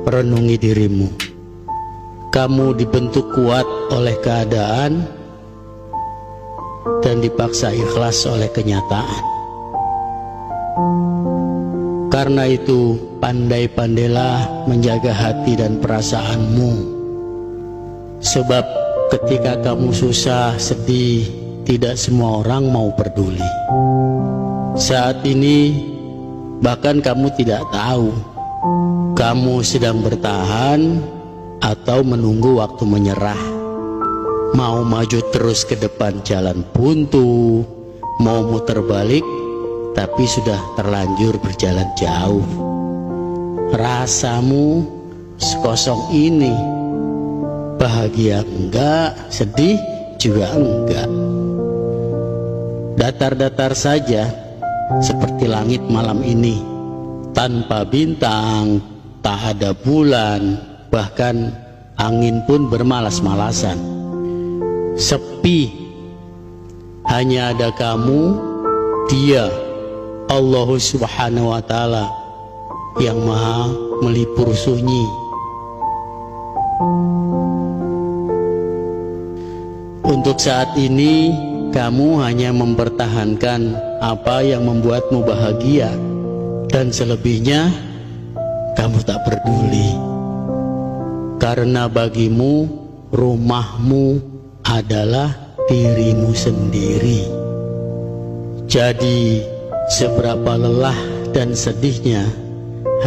renungi dirimu. Kamu dibentuk kuat oleh keadaan dan dipaksa ikhlas oleh kenyataan. Karena itu, pandai-pandailah menjaga hati dan perasaanmu. Sebab ketika kamu susah, sedih, tidak semua orang mau peduli. Saat ini, bahkan kamu tidak tahu kamu sedang bertahan atau menunggu waktu menyerah. Mau maju terus ke depan jalan buntu, mau muter balik tapi sudah terlanjur berjalan jauh. Rasamu sekosong ini, bahagia enggak, sedih juga enggak. Datar-datar saja seperti langit malam ini, tanpa bintang, tak ada bulan, bahkan angin pun bermalas-malasan. Sepi, hanya ada kamu, Dia, Allah Subhanahu wa Ta'ala, yang maha melipur sunyi. Untuk saat ini, kamu hanya mempertahankan apa yang membuatmu bahagia, dan selebihnya kamu tak peduli. Karena bagimu, rumahmu adalah dirimu sendiri. Jadi, seberapa lelah dan sedihnya,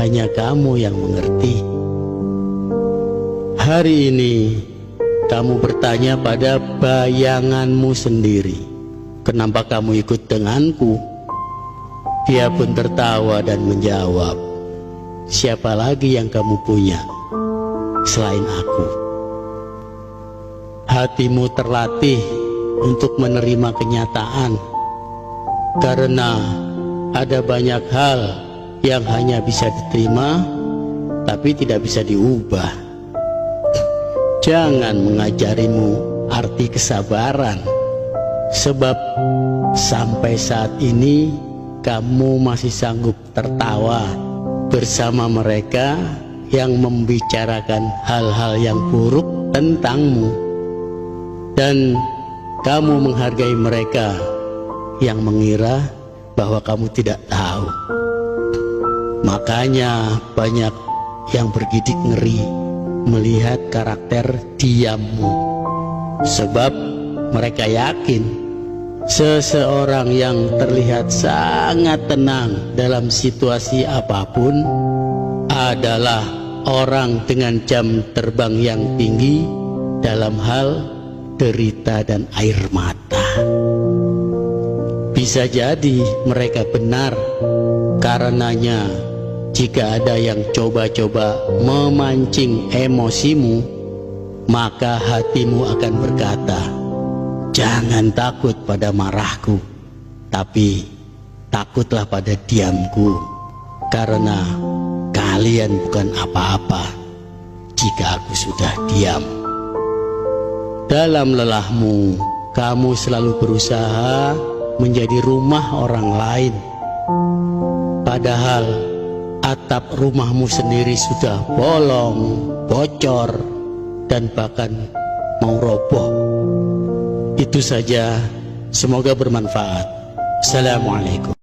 hanya kamu yang mengerti. Hari ini, kamu bertanya pada bayanganmu sendiri, kenapa kamu ikut denganku? Dia pun tertawa dan menjawab, siapa lagi yang kamu punya selain aku? Hatimu terlatih untuk menerima kenyataan, karena ada banyak hal yang hanya bisa diterima tapi tidak bisa diubah. Jangan mengajarimu arti kesabaran, sebab sampai saat ini kamu masih sanggup tertawa bersama mereka yang membicarakan hal-hal yang buruk tentangmu, dan kamu menghargai mereka yang mengira bahwa kamu tidak tahu. Makanya banyak yang bergidik ngeri melihat karakter diammu, sebab mereka yakin seseorang yang terlihat sangat tenang dalam situasi apapun adalah orang dengan jam terbang yang tinggi dalam hal derita dan air mata. Bisa jadi mereka benar, karenanya jika ada yang coba-coba memancing emosimu, maka hatimu akan berkata, jangan takut pada marahku, tapi takutlah pada diamku, karena kalian bukan apa-apa jika aku sudah diam. Dalam lelahmu, kamu selalu berusaha menjadi rumah orang lain, padahal atap rumahmu sendiri sudah bolong, bocor, dan bahkan mau roboh. Itu saja, semoga bermanfaat. Assalamualaikum.